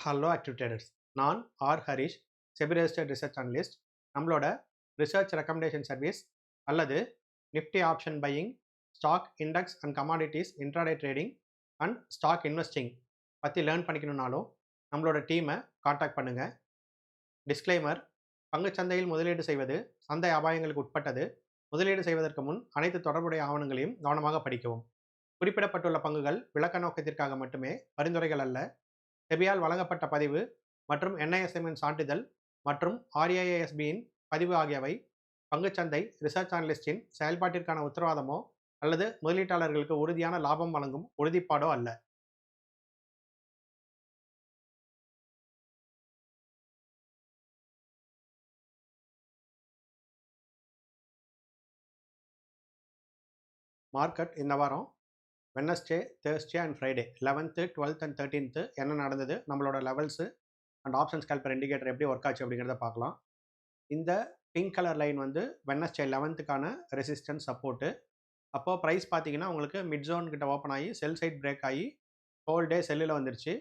Hello active traders. நான் Harish, SEBI registered research analyst. நம்மளோட research recommendation service அல்லது Nifty option buying, stock index and commodities intraday trading and stock investing பற்றி learn பண்ணிக்கணுன்னாலும் நம்மளோட டீமை contact பண்ணுங்கள். டிஸ்க்ளைமர்: பங்குச்சந்தையில் முதலீடு செய்வது சந்தை அபாயங்களுக்கு உட்பட்டது. முதலீடு செய்வதற்கு முன் அனைத்து தொடர்புடைய ஆவணங்களையும் கவனமாக படிக்கவும். குறிப்பிடப்பட்டுள்ள பங்குகள் விளக்க நோக்கத்திற்காக மட்டுமே, பரிந்துரைகள் அல்ல. செபியால் வழங்கப்பட்ட பதிவு மற்றும் NISMன் சான்றிதழ் மற்றும் RIASBயின் பதிவு ஆகியவை பங்குச்சந்தை ரிசர்ச் அனலிஸ்டின் செயல்பாட்டிற்கான உத்தரவாதமோ அல்லது முதலீட்டாளர்களுக்கு உறுதியான லாபம் வழங்கும் உறுதிப்பாடோ அல்ல. மார்க்கெட் இந்த வாரம் Wednesday, Thursday and Friday 11th, 12th and 13th என்ன நடந்தது, நம்மளோட levels and option scalper indicator எப்படி ஒர்க் ஆச்சு அப்படிங்கிறத பார்க்கலாம். இந்த பிங்க் கலர் லைன் வந்து வெட்னஸ்டே 11th ரெசிஸ்டன்ஸ் சப்போர்ட்டு. அப்போது ப்ரைஸ் பார்த்தீங்கன்னா உங்களுக்கு மிட் ஜோன் கிட்ட ஓப்பன் ஆகி செல் சைட் பிரேக் ஆகி ஹோல் டே செல்லில் வந்துருச்சு.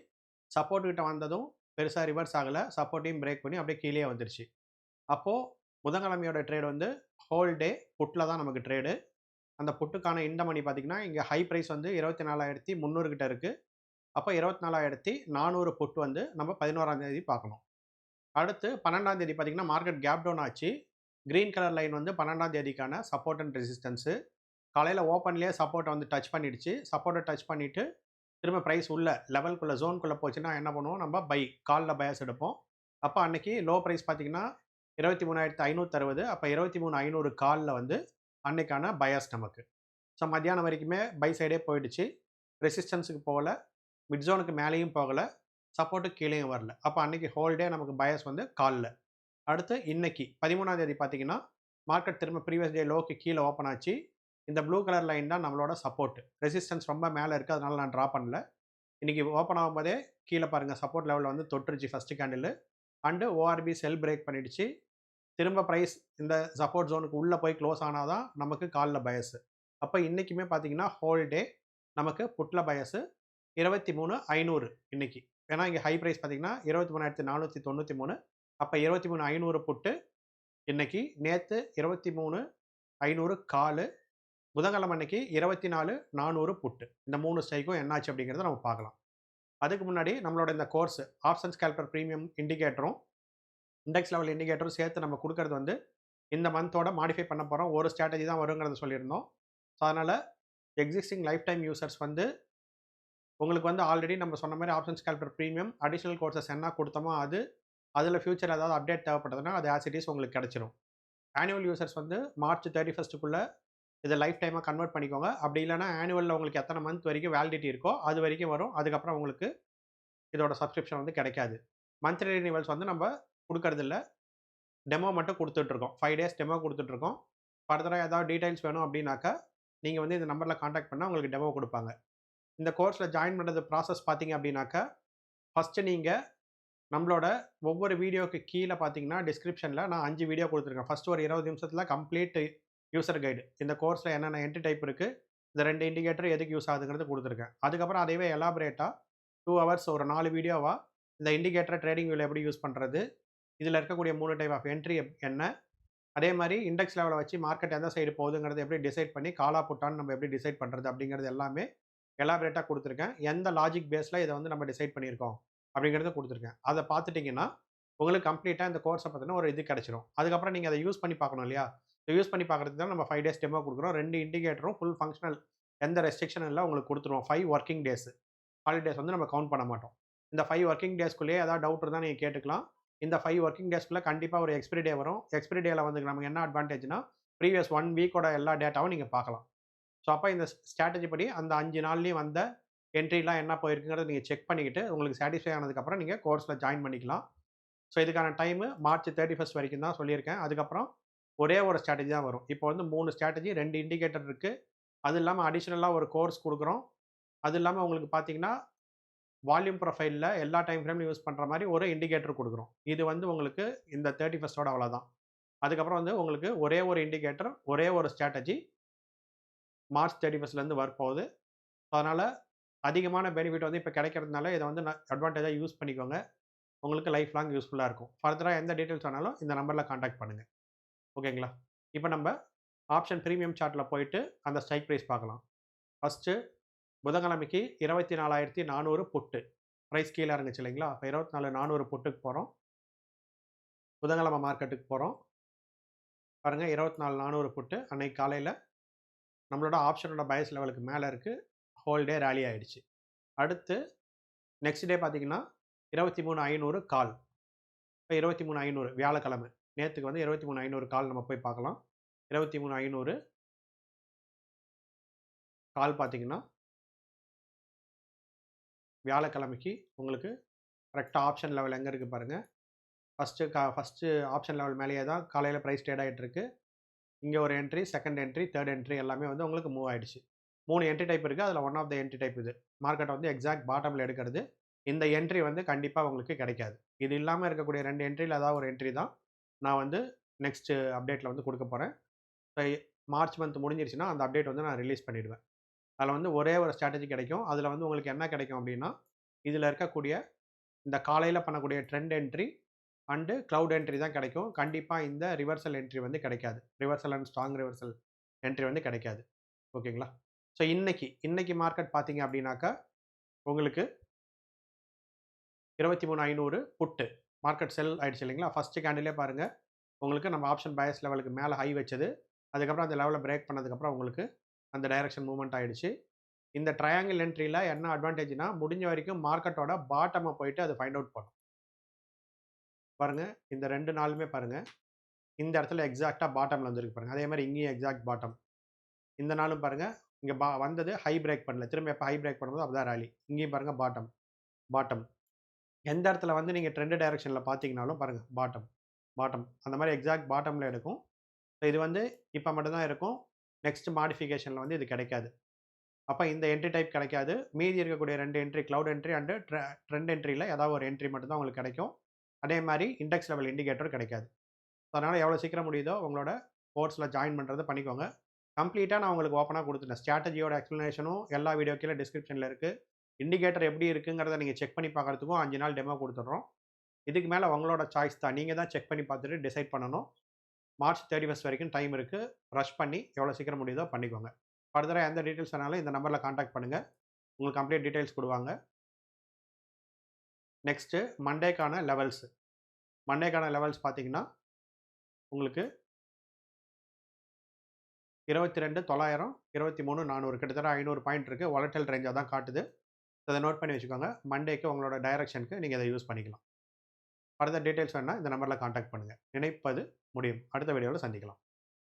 சப்போர்ட் கிட்ட வந்ததும் பெருசாக ரிவர்ஸ் ஆகலை, சப்போர்ட்டையும் பிரேக் பண்ணி அப்படியே கீழே வந்துருச்சு. அப்போது புதன்கிழமையோட ட்ரேட் வந்து ஹோல் டே புட்டில் தான் நமக்கு ட்ரேடு. அந்த புட்டுக்கான இந்த மணி பார்த்தீங்கன்னா இங்கே ஹை ப்ரைஸ் வந்து 24,300 கிட்ட இருக்குது. அப்போ 24,400 புட்டு வந்து நம்ம 11ஆம் தேதி பார்க்கணும். அடுத்து 12ஆம் தேதி பார்த்தீங்கன்னா மார்க்கெட் கேப் டவுன் ஆச்சு. க்ரீன் கலர் லைன் வந்து 12ஆம் தேதிக்கான சப்போர்ட் அண்ட் ரெசிஸ்டன்ஸு. காலையில் ஓப்பன்லேயே சப்போர்ட்டை வந்து டச் பண்ணிடுச்சு. சப்போர்ட்டை டச் பண்ணிவிட்டு திரும்ப ப்ரைஸ் உள்ள லெவல்குள்ளே ஜோனுக்குள்ளே போச்சுன்னா என்ன பண்ணுவோம், நம்ம காலில் பயாஸ் எடுப்போம். அப்போ அன்றைக்கி லோ ப்ரைஸ் பார்த்தீங்கன்னா 23,560. அப்போ 23,500 காலில் வந்து அன்னைக்கான பயாஸ் நமக்கு. ஸோ மத்தியானம் வரைக்குமே பை சைடே போயிடுச்சு. ரெசிஸ்டன்ஸுக்கு போகல, மிட் ஜோனுக்கு மேலேயும் போகலை, சப்போர்ட்டுக்கு கீழேயும் வரல. அப்போ அன்றைக்கி ஹோல் டே நமக்கு பயாஸ் வந்து காலில். அடுத்து இன்னைக்கு 13ஆம் தேதி பார்த்தீங்கன்னா மார்க்கெட் திரும்ப ப்ரீவியஸ் டே லோக்கு கீழே ஓப்பன் ஆச்சு. இந்த ப்ளூ கலர் லைன் தான் நம்மளோட சப்போர்ட். ரெசிஸ்டன்ஸ் ரொம்ப மேலே இருக்குது, அதனால நான் ட்ரா பண்ணல. இன்றைக்கி ஓப்பன் ஆகும்போதே கீழே பாருங்கள், சப்போர்ட் லெவலில் வந்து தொட்டுருச்சு first candle. And ORB sell break பண்ணிடுச்சு. திரும்ப ப்ரைஸ் இந்த சப்போர்ட் ஜோனுக்கு உள்ளே போய் க்ளோஸ் ஆனால் தான் நமக்கு காலில் பயஸு. அப்போ இன்றைக்குமே பார்த்தீங்கன்னா ஹோல் டே நமக்கு புட்டில் பயஸு 23,500 இன்றைக்கி. ஏன்னா இங்கே ஹை ப்ரைஸ் பார்த்தீங்கன்னா 23,493. அப்போ 23,500 புட்டு இன்றைக்கி. நேற்று 23,500 காலு. புதன்கிழமை அன்னைக்கு 24,400 புட்டு. இந்த 3 ஸ்ட்ரைக்கும் என்னாச்சு அப்படிங்கிறத நம்ம பார்க்கலாம். அதுக்கு முன்னாடி நம்மளோட இந்த கோர்ஸ் ஆப்ஷன் ஸ்கேல்பர் ப்ரீமியம் இண்டிகேட்டரும் இண்டெக்ஸ் லெவல் இண்டிகேட்டரும் சேர்த்து நம்ம கொடுக்கறது வந்து இந்த மந்தோட மாடிஃபை பண்ண போகிறோம். ஒரு ஸ்ட்ராட்டஜி தான் வருங்கிறத சொல்லியிருந்தோம். ஸோ அதனால் எக்ஸிஸ்டிங் லைஃப் டைம் யூசர்ஸ் வந்து உங்களுக்கு வந்து ஆல்ரெடி நம்ம சொன்ன மாதிரி option scalper premium additional courses என்ன கொடுத்தோமோ அதில் ஃபியூச்சர் ஏதாவது அப்டேட் தேவைப்பட்டதுன்னா அது ஆஸ் இட் இஸ் உங்களுக்கு கிடச்சிரும். ஆனுவல் யூசர்ஸ் வந்து மார்ச் 31 இதை லைஃப் டைமாக கன்வெர்ட் பண்ணிக்கோங்க. அப்படி இல்லைனா ஆனுவலில் உங்களுக்கு எத்தனை மந்த் வரைக்கும் வேலிடிட்டி இருக்கோ அது வரைக்கும் வரும். அதுக்கப்புறம் உங்களுக்கு இதோட சப்ஸ்கிரிப்ஷன் வந்து கிடைக்காது. மந்த்லி ரினிவல்ஸ் வந்து நம்ம கொடுக்கறதில்ல, டெமோ மட்டும் கொடுத்துட்ருக்கோம். 5 days டெமோ கொடுத்துட்ருக்கோம். ஃபர்தராக ஏதாவது டீடைல்ஸ் வேணும் அப்படின்னாக்கா நீங்கள் வந்து இந்த நம்பரில் காண்டாக்ட் பண்ணால் உங்களுக்கு டெமோ கொடுப்பாங்க. இந்த கோர்ஸில் ஜாயின் பண்ணுறது ப்ராசஸ் பார்த்தீங்க அப்படின்னாக்கா, ஃபஸ்ட்டு நீங்கள் நம்மளோட ஒவ்வொரு வீடியோவுக்கு கீழே பார்த்தீங்கன்னா டிஸ்கிரிப்ஷனில் நான் 5 வீடியோ கொடுத்துருக்கேன். ஃபஸ்ட்டு ஒரு 20 நிமிஷத்தில் கம்ப்ளீட் யூசர் கைடு, இந்த கோர்ஸில் என்னென்ன என்ட்ரி டைப் இருக்குது, இந்த 2 இண்டிகேட்டர் எதுக்கு யூஸ் ஆகுதுங்கிறது கொடுத்துருக்கேன். அதுக்கப்புறம் அதைவே எலாபரேட்டாக 2 hours ஒரு 4 வீடியோவாக இந்த இண்டிகேட்டரை ட்ரேடிங் வியூவில் எப்படி யூஸ் பண்ணுறது, இதில் இருக்கக்கூடிய 3 டைப் ஆஃப் என்ட்ரி என்ன, அதே மாதிரி இண்டெக்ஸ் லெவலை வச்சு மார்க்கெட் எந்த சைடு போகுதுங்கிறது எப்படி டிசைட் பண்ணி காலா புட்டான்னு நம்ம எப்படி டிசைட் பண்ணுறது அப்படிங்கிறது எல்லாமே எலாபரேட்டாக கொடுத்துருக்கேன். எந்த லாஜிக் பேஸில் இதை வந்து நம்ம டிசைட் பண்ணியிருக்கோம் அப்படிங்கிறத கொடுத்துருக்கேன். அதை பார்த்துட்டிங்கன்னா உங்களுக்கு கம்ப்ளீட்டாக இந்த கோர்ஸை பார்த்தீங்கன்னா ஒரு இது கிடச்சிரும். அதுக்கப்புறம் நீங்கள் அதை யூஸ் பண்ணி பார்க்கணும் இல்லையா? யூஸ் பண்ணி பார்க்குறதுக்கு தான் நம்ம 5 days டெமோ கொடுக்குறோம். 2 இண்டிகேட்டரும் ஃபுல் ஃபங்க்ஷனல், எந்த ரெஸ்ட்ரிக்ஷன் இல்லை உங்களுக்கு கொடுத்துருவோம். 5 ஒர்க்கிங் டேஸ். ஹாலிடேஸ் வந்து நம்ம கவுண்ட் பண்ண மாட்டோம். இந்த 5 ஒர்க்கிங் டேஸ்க்குள்ளேயே ஏதாவது டவுட் இருந்தால் நீங்கள் கேட்டுக்கலாம். இந்த 5 ஒர்க்கிங் டேஸ்க்குள்ளே கண்டிப்பாக ஒரு எக்ஸ்பிரி டே வரும். எக்ஸ்பிரி டேயில் வந்து நமக்கு என்ன அட்வான்டேஜ்னா ப்ரீவியஸ் 1 வீக்கோட எல்லா டேட்டாவும் நீங்கள் பார்க்கலாம். ஸோ அப்போ இந்த ஸ்ட்ராட்டஜி படி அந்த 5 நாள்லேயும் வந்த என்ட்ரிலாம் என்ன போயிருக்குங்கிறத நீங்கள் செக் பண்ணிக்கிட்டு உங்களுக்கு சாட்டிஸ்ஃபை ஆனதுக்கப்புறம் நீங்கள் கோர்ஸில் ஜாயின் பண்ணிக்கலாம். ஸோ இதுக்கான டைமு மார்ச் 31 வரைக்கும் தான் சொல்லியிருக்கேன். அதுக்கப்புறம் ஒரே ஒரு ஸ்ட்ராட்டஜி தான் வரும். இப்போ வந்து 3 ஸ்ட்ராட்டஜி, 2 இண்டிகேட்டர் இருக்குது. அது இல்லாமல் அடிஷ்னலாக ஒரு கோர்ஸ் கொடுக்குறோம். அது இல்லாமல் உங்களுக்கு பார்த்தீங்கன்னா வால்யூம் ப்ரொஃபைலில் எல்லா டைம் ஃப்ரேம்லையும் யூஸ் பண்ணுற மாதிரி ஒரு இண்டிகேட்டர் கொடுக்குறோம். இது வந்து உங்களுக்கு இந்த 31 அவ்வளோதான். அதுக்கப்புறம் வந்து உங்களுக்கு ஒரே ஒரு இண்டிகேட்டர், ஒரே ஒரு ஸ்ட்ராட்டஜி மார்ச் 31 வரப்போகுது. அதனால் அதிகமான பெனிஃபிட் வந்து இப்போ கிடைக்கிறதுனால இதை வந்து அட்வான்டேஜாக யூஸ் பண்ணிக்கோங்க. உங்களுக்கு லைஃப் லாங் யூஸ்ஃபுல்லாக இருக்கும். ஃபர்தராக எந்த டீட்டெயில்ஸ் வேணாலும் இந்த நம்பரில் கான்டாக்ட் பண்ணுங்கள். ஓகேங்களா? இப்போ நம்ம ஆப்ஷன் பிரீமியம் சார்ட்டில் போயிட்டு அந்த ஸ்ட்ரைக் ப்ரைஸ் பார்க்கலாம். ஃபஸ்ட்டு புதன்கிழமைக்கு 24,400 புட்டு. ப்ரைஸ் கீழே இறங்குச்சு இல்லைங்களா? அப்போ 24,400 புட்டுக்கு போகிறோம். புதன்கிழமை மார்க்கெட்டுக்கு போகிறோம். பாருங்கள் 24,400 புட்டு அன்னைக்கு காலையில் நம்மளோட ஆப்ஷனோட பயஸ் லெவலுக்கு மேலே இருக்குது. ஹோல் டே ரேலி ஆகிடுச்சு. அடுத்து நெக்ஸ்ட் டே பார்த்தீங்கன்னா 23,500 கால். இப்போ 23,500 வியாழக்கிழமை. நேற்றுக்கு வந்து 23,500 கால் நம்ம போய் பார்க்கலாம். 23,500 கால் பார்த்தீங்கன்னா வியாழக்கிழமைக்கு உங்களுக்கு கரெக்டாக ஆப்ஷன் லெவல் எங்கே இருக்குது பாருங்கள். ஃபஸ்ட்டு ஆப்ஷன் லெவல் மேலேயே தான் காலையில் ப்ரைஸ் ட்ரேட் ஆகிட்டு இருக்கு. இங்கே ஒரு entry, second entry, third entry எல்லாமே வந்து உங்களுக்கு மூவ் ஆகிடுச்சு. 3 என்ட்ரி டைப் இருக்குது. அதில் one of the entry type இது. மார்க்கெட்டை வந்து எக்ஸாக்ட் பாட்டமில் எடுக்கிறது. இந்த என்ட்ரி வந்து கண்டிப்பாக உங்களுக்கு கிடைக்காது. இது இல்லாமல் இருக்கக்கூடிய 2 என்ட்ரியில் ஏதாவது ஒரு என்ட்ரி தான் நான் வந்து நெக்ஸ்ட்டு அப்டேட்டில் வந்து கொடுக்க போகிறேன். இப்போ மார்ச் மந்த் முடிஞ்சிருச்சுன்னா அந்த அப்டேட் வந்து நான் ரிலீஸ் பண்ணிவிடுவேன். அதில் வந்து ஒரே ஒரு ஸ்ட்ராட்டஜி கிடைக்கும். அதில் வந்து உங்களுக்கு என்ன கிடைக்கும் அப்படின்னா, இதில் இருக்கக்கூடிய இந்த காலையில் பண்ணக்கூடிய trend entry and cloud entry தான் கிடைக்கும். கண்டிப்பாக இந்த ரிவர்சல் என்ட்ரி வந்து கிடைக்காது. Reversal and strong reversal entry வந்து கிடைக்காது. ஓகேங்களா? ஸோ இன்னைக்கு மார்க்கெட் பார்த்தீங்க அப்படின்னாக்கா உங்களுக்கு 23,500 புட்டு மார்க்கெட் செல் ஆயிடுச்சு இல்லைங்களா? ஃபஸ்ட்டு கேண்டிலே பாருங்கள். உங்களுக்கு நம்ம ஆப்ஷன் பயஸ் லெவலுக்கு மேலே ஹை வச்சது. அதுக்கப்புறம் அந்த லெவலை பிரேக் பண்ணதுக்கப்புறம் உங்களுக்கு அந்த டைரக்ஷன் மூவ்மெண்ட் ஆயிடுச்சு. இந்த ட்ரையாங்கிள் என்ட்ரியில் என்ன அட்வான்டேஜ்னா, முடிஞ்ச வரைக்கும் மார்க்கெட்டோட பாட்டமை போயிட்டு அதை ஃபைண்ட் அவுட் பண்ணும். பாருங்க, இந்த 2 நாளுமே பாருங்க. இந்த இடத்துல எக்ஸாக்ட்டா பாட்டம்ல வந்திருக்கு பாருங்க. அதே மாதிரி இங்கேயும் எக்ஸாக்ட் பாட்டம். இந்த நாளும் பாருங்க, இங்க வந்தது ஹை பிரேக் பண்ணல. திரும்ப எப்போ ஹை பிரேக் பண்ணும்போது அப்பதான் ராலி. இங்கேயும் பாருங்க பாட்டம், பாட்டம். எந்த இடத்துல வந்து நீங்க ட்ரெண்ட் டைரக்ஷன்ல பார்த்தீங்கனாலும் பாருங்க பாட்டம், பாட்டம். அந்த மாதிரி எக்ஸாக்ட் பாட்டம்ல எடுக்கும். இது வந்து இப்போ மட்டும் தான் இருக்கும். நெக்ஸ்ட் மாடிஃபிகேஷன்ல வந்து இது கிடைக்காது. அப்போ இந்த என்ட்ரி டைப் கிடைக்காது. மீதி இருக்கக்கூடிய 2 entry cloud entry and trend என்ட்ரியில் ஏதாவது ஒரு என்ட்ரி மட்டும் தான் உங்களுக்கு கிடைக்கும். அதே மாதிரி இண்டெக்ஸ் லெவல் இண்டிகேட்டர் கிடைக்காது. அதனால் எவ்வளோ சீக்கிரம் முடியுதோ உங்களோட கோர்ஸில் ஜாயின் பண்ணுறது பண்ணிக்கோங்க. கம்ப்ளீட்டாக நான் உங்களுக்கு ஓப்பனாக கொடுத்துட்டேன். ஸ்ட்ராட்டஜியோட எக்ஸ்ப்ளனேஷனும் எல்லா வீடியோ கீழே டிஸ்கிரிப்ஷனில் இருக்குது. இண்டிகேட்டர் எப்படி இருக்குங்கிறத நீங்கள் செக் பண்ணி பார்க்குறதுக்கும் 5 நாள் டெமோ கொடுத்துட்றோம். இதுக்கு மேலே உங்களோட சாய்ஸ் தான். நீங்கள் தான் செக் பண்ணி பார்த்துட்டு டிசைட் பண்ணணும். மார்ச் 31 வரைக்கும் டைம் இருக்குது. ரஷ் பண்ணி எவ்வளோ சீக்கிரம் முடியுதோ பண்ணிக்கோங்க. ஃபர்தராக எந்த டீட்டெயில்ஸ் வேணாலும் இந்த நம்பரில் காண்டாக்ட் பண்ணுங்கள். உங்களுக்கு கம்ப்ளீட் டீட்டெயில்ஸ் கொடுவாங்க. நெக்ஸ்ட்டு மண்டேக்கான லெவல்ஸ். மண்டேக்கான லெவல்ஸ் பார்த்தீங்கன்னா உங்களுக்கு 22,900, 23,400 கிட்டத்தட்ட 500 பாயிண்ட் இருக்குது. வாலடைல் ரேஞ்சாக தான் காட்டுது. அதை நோட் பண்ணி வச்சுக்கோங்க. மண்டேக்கு உங்களோட டைரக்ஷனுக்கு நீங்கள் இதை யூஸ் பண்ணிக்கலாம். ஃபர்தர் டீட்டெயில்ஸ் வேணால் இந்த நம்பரில் காண்டாக்ட் பண்ணுங்கள். நினைப்பது முடியும். அடுத்த வீடியோவில் சந்திக்கலாம்.